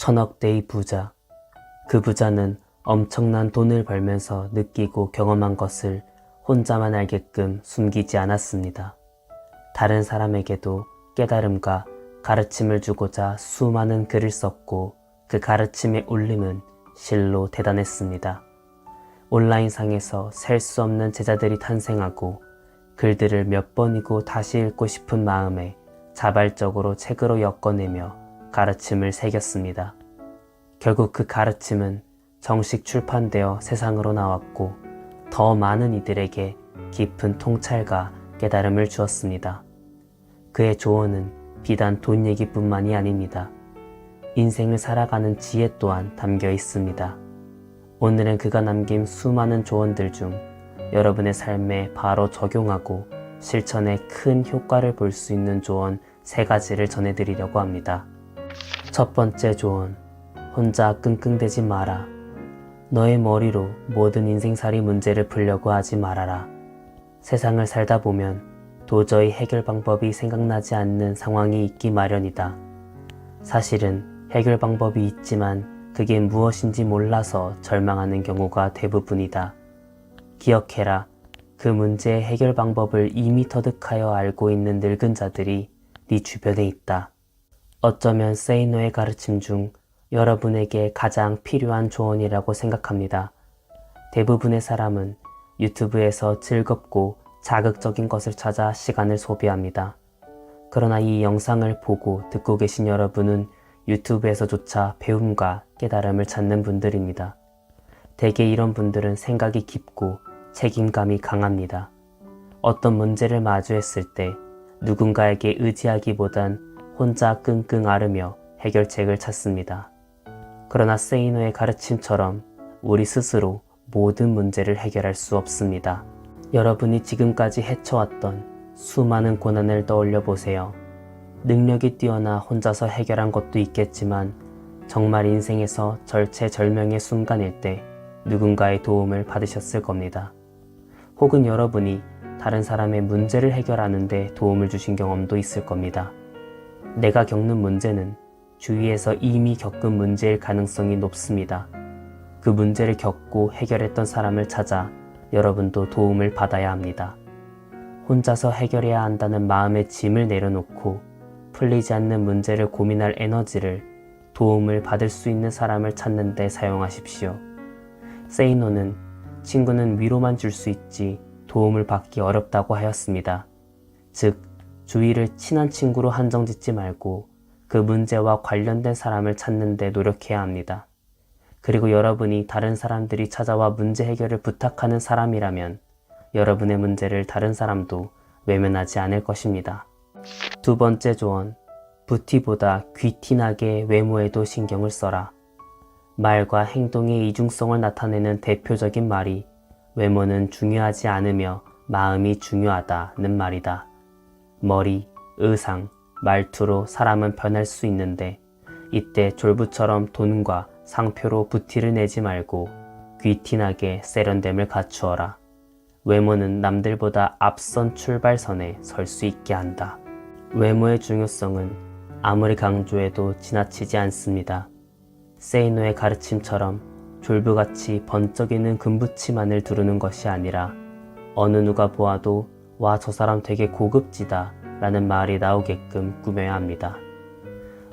천억대의 부자. 그 부자는 엄청난 돈을 벌면서 느끼고 경험한 것을 혼자만 알게끔 숨기지 않았습니다. 다른 사람에게도 깨달음과 가르침을 주고자 수많은 글을 썼고 그 가르침의 울림은 실로 대단했습니다. 온라인상에서 셀 수 없는 제자들이 탄생하고 글들을 몇 번이고 다시 읽고 싶은 마음에 자발적으로 책으로 엮어내며 가르침을 새겼습니다. 결국 그 가르침은 정식 출판되어 세상으로 나왔고 더 많은 이들에게 깊은 통찰과 깨달음을 주었습니다. 그의 조언은 비단 돈 얘기뿐만이 아닙니다. 인생을 살아가는 지혜 또한 담겨 있습니다. 오늘은 그가 남긴 수많은 조언들 중 여러분의 삶에 바로 적용하고 실천에 큰 효과를 볼 수 있는 조언 3가지를 전해드리려고 합니다. 첫 번째 조언, 혼자 끙끙대지 마라. 너의 머리로 모든 인생살이 문제를 풀려고 하지 말아라. 세상을 살다 보면 도저히 해결 방법이 생각나지 않는 상황이 있기 마련이다. 사실은 해결 방법이 있지만 그게 무엇인지 몰라서 절망하는 경우가 대부분이다. 기억해라. 그 문제의 해결 방법을 이미 터득하여 알고 있는 늙은 자들이 네 주변에 있다. 어쩌면 세이노의 가르침 중 여러분에게 가장 필요한 조언이라고 생각합니다. 대부분의 사람은 유튜브에서 즐겁고 자극적인 것을 찾아 시간을 소비합니다. 그러나 이 영상을 보고 듣고 계신 여러분은 유튜브에서조차 배움과 깨달음을 찾는 분들입니다. 대개 이런 분들은 생각이 깊고 책임감이 강합니다. 어떤 문제를 마주했을 때 누군가에게 의지하기보단 혼자 끙끙 앓으며 해결책을 찾습니다. 그러나 세이노의 가르침처럼 우리 스스로 모든 문제를 해결할 수 없습니다. 여러분이 지금까지 헤쳐왔던 수많은 고난을 떠올려 보세요. 능력이 뛰어나 혼자서 해결한 것도 있겠지만 정말 인생에서 절체절명의 순간일 때 누군가의 도움을 받으셨을 겁니다. 혹은 여러분이 다른 사람의 문제를 해결하는 데 도움을 주신 경험도 있을 겁니다. 내가 겪는 문제는 주위에서 이미 겪은 문제일 가능성이 높습니다. 그 문제를 겪고 해결했던 사람을 찾아 여러분도 도움을 받아야 합니다. 혼자서 해결해야 한다는 마음의 짐을 내려놓고 풀리지 않는 문제를 고민할 에너지를 도움을 받을 수 있는 사람을 찾는 데 사용하십시오. 세이노는 친구는 위로만 줄 수 있지 도움을 받기 어렵다고 하였습니다. 즉, 주위를 친한 친구로 한정짓지 말고 그 문제와 관련된 사람을 찾는 데 노력해야 합니다. 그리고 여러분이 다른 사람들이 찾아와 문제 해결을 부탁하는 사람이라면 여러분의 문제를 다른 사람도 외면하지 않을 것입니다. 두 번째 조언, 부티보다 귀티나게 외모에도 신경을 써라. 말과 행동의 이중성을 나타내는 대표적인 말이 외모는 중요하지 않으며 마음이 중요하다는 말이다. 머리, 의상, 말투로 사람은 변할 수 있는데 이때 졸부처럼 돈과 상표로 부티를 내지 말고 귀티나게 세련됨을 갖추어라. 외모는 남들보다 앞선 출발선에 설 수 있게 한다. 외모의 중요성은 아무리 강조해도 지나치지 않습니다. 세이노의 가르침처럼 졸부같이 번쩍이는 금붙이만을 두르는 것이 아니라 어느 누가 보아도 와, 저 사람 되게 고급지다 라는 말이 나오게끔 꾸며야 합니다.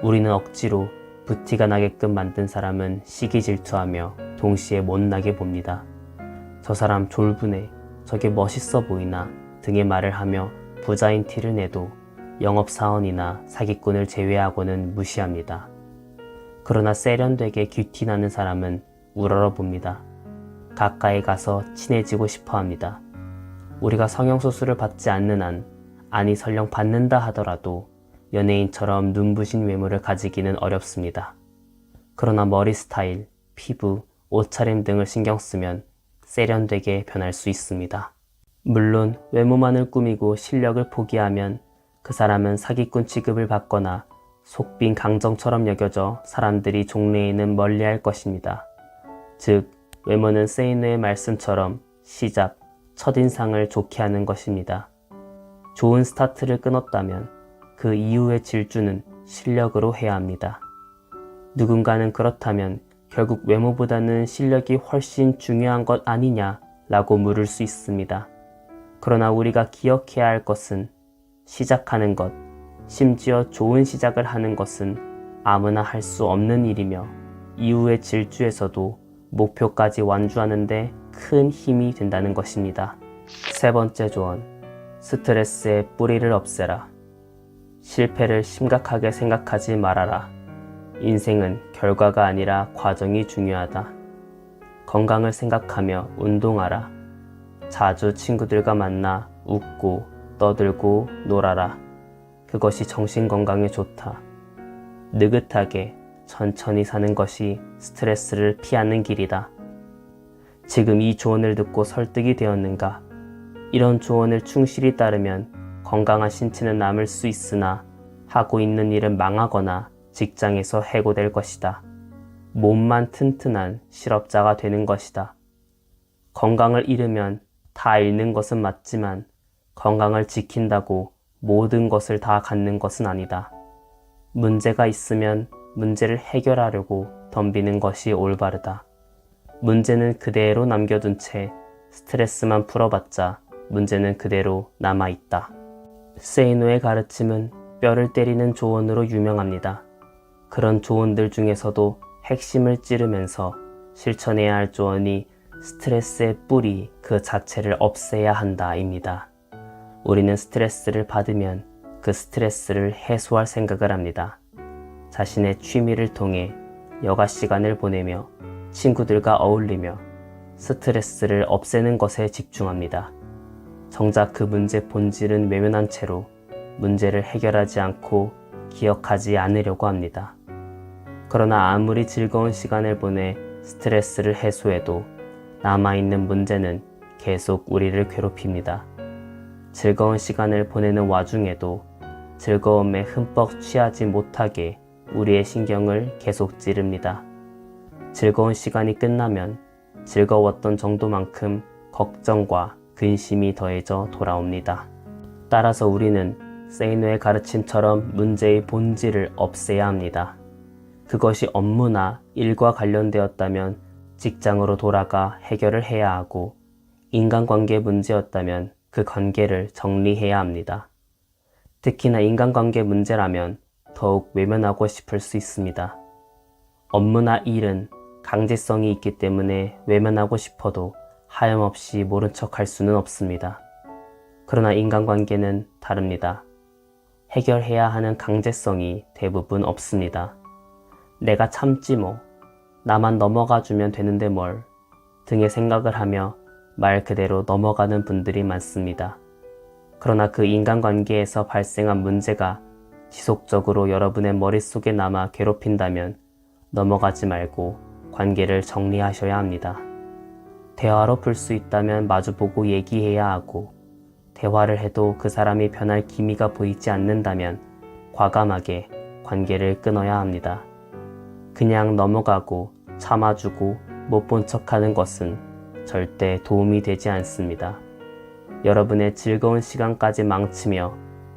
우리는 억지로 부티가 나게끔 만든 사람은 시기 질투하며 동시에 못나게 봅니다. 저 사람 졸부네, 저게 멋있어 보이나 등의 말을 하며 부자인 티를 내도 영업사원이나 사기꾼을 제외하고는 무시합니다. 그러나 세련되게 귀티나는 사람은 우러러봅니다. 가까이 가서 친해지고 싶어 합니다. 우리가 성형수술을 받지 않는 한, 아니 설령 받는다 하더라도 연예인처럼 눈부신 외모를 가지기는 어렵습니다. 그러나 머리 스타일, 피부, 옷차림 등을 신경 쓰면 세련되게 변할 수 있습니다. 물론 외모만을 꾸미고 실력을 포기하면 그 사람은 사기꾼 취급을 받거나 속빈 강정처럼 여겨져 사람들이 종래에는 멀리할 것입니다. 즉, 외모는 세이노의 말씀처럼 시작, 첫인상을 좋게 하는 것입니다. 좋은 스타트를 끊었다면 그 이후의 질주는 실력으로 해야 합니다. 누군가는 그렇다면 결국 외모보다는 실력이 훨씬 중요한 것 아니냐 라고 물을 수 있습니다. 그러나 우리가 기억해야 할 것은 시작하는 것, 심지어 좋은 시작을 하는 것은 아무나 할 수 없는 일이며 이후의 질주에서도 목표까지 완주하는데 큰 힘이 된다는 것입니다. 세 번째 조언, 스트레스의 뿌리를 없애라. 실패를 심각하게 생각하지 말아라. 인생은 결과가 아니라 과정이 중요하다. 건강을 생각하며 운동하라. 자주 친구들과 만나 웃고 떠들고 놀아라. 그것이 정신 건강에 좋다. 느긋하게 천천히 사는 것이 스트레스를 피하는 길이다. 지금 이 조언을 듣고 설득이 되었는가? 이런 조언을 충실히 따르면 건강한 신체는 남을 수 있으나 하고 있는 일은 망하거나 직장에서 해고될 것이다. 몸만 튼튼한 실업자가 되는 것이다. 건강을 잃으면 다 잃는 것은 맞지만 건강을 지킨다고 모든 것을 다 갖는 것은 아니다. 문제가 있으면 문제를 해결하려고 덤비는 것이 올바르다. 문제는 그대로 남겨둔 채 스트레스만 풀어봤자 문제는 그대로 남아있다. 세이노의 가르침은 뼈를 때리는 조언으로 유명합니다. 그런 조언들 중에서도 핵심을 찌르면서 실천해야 할 조언이 스트레스의 뿌리 그 자체를 없애야 한다입니다. 우리는 스트레스를 받으면 그 스트레스를 해소할 생각을 합니다. 자신의 취미를 통해 여가 시간을 보내며 친구들과 어울리며 스트레스를 없애는 것에 집중합니다. 정작 그 문제 본질은 외면한 채로 문제를 해결하지 않고 기억하지 않으려고 합니다. 그러나 아무리 즐거운 시간을 보내 스트레스를 해소해도 남아있는 문제는 계속 우리를 괴롭힙니다. 즐거운 시간을 보내는 와중에도 즐거움에 흠뻑 취하지 못하게 우리의 신경을 계속 찌릅니다. 즐거운 시간이 끝나면 즐거웠던 정도만큼 걱정과 근심이 더해져 돌아옵니다. 따라서 우리는 세이노의 가르침처럼 문제의 본질을 없애야 합니다. 그것이 업무나 일과 관련되었다면 직장으로 돌아가 해결을 해야 하고 인간관계 문제였다면 그 관계를 정리해야 합니다. 특히나 인간관계 문제라면 더욱 외면하고 싶을 수 있습니다. 업무나 일은 강제성이 있기 때문에 외면하고 싶어도 하염없이 모른 척 할 수는 없습니다. 그러나 인간관계는 다릅니다. 해결해야 하는 강제성이 대부분 없습니다. 내가 참지 뭐, 나만 넘어가 주면 되는데 뭘 등의 생각을 하며 말 그대로 넘어가는 분들이 많습니다. 그러나 그 인간관계에서 발생한 문제가 지속적으로 여러분의 머릿속에 남아 괴롭힌다면 넘어가지 말고 관계를 정리하셔야 합니다. 대화로 풀 수 있다면 마주보고 얘기해야 하고 대화를 해도 그 사람이 변할 기미가 보이지 않는다면 과감하게 관계를 끊어야 합니다. 그냥 넘어가고 참아주고 못 본 척하는 것은 절대 도움이 되지 않습니다. 여러분의 즐거운 시간까지 망치며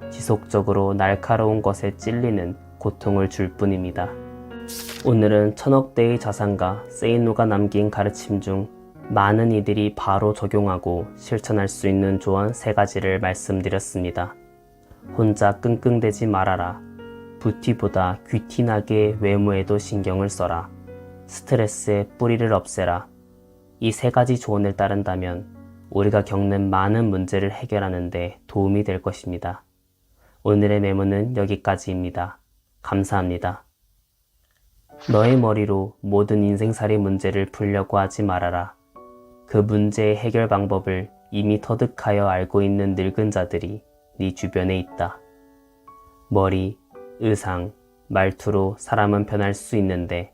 지속적으로 날카로운 것에 찔리는 고통을 줄 뿐입니다. 오늘은 천억대의 자산가 세이노가 남긴 가르침 중 많은 이들이 바로 적용하고 실천할 수 있는 조언 3가지를 말씀드렸습니다. 혼자 끙끙대지 말아라. 부티보다 귀티나게 외모에도 신경을 써라. 스트레스의 뿌리를 없애라. 이 3가지 조언을 따른다면 우리가 겪는 많은 문제를 해결하는 데 도움이 될 것입니다. 오늘의 메모는 여기까지입니다. 감사합니다. 너의 머리로 모든 인생살이 문제를 풀려고 하지 말아라. 그 문제의 해결 방법을 이미 터득하여 알고 있는 늙은 자들이 네 주변에 있다. 머리, 의상, 말투로 사람은 변할 수 있는데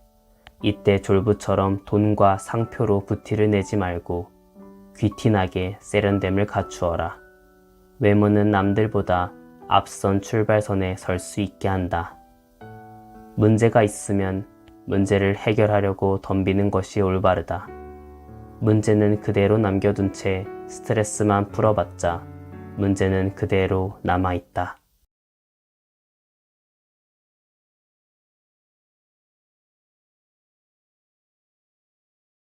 이때 졸부처럼 돈과 상표로 부티를 내지 말고 귀티나게 세련됨을 갖추어라. 외모는 남들보다 앞선 출발선에 설 수 있게 한다. 문제가 있으면 문제를 해결하려고 덤비는 것이 올바르다. 문제는 그대로 남겨둔 채 스트레스만 풀어봤자 문제는 그대로 남아있다.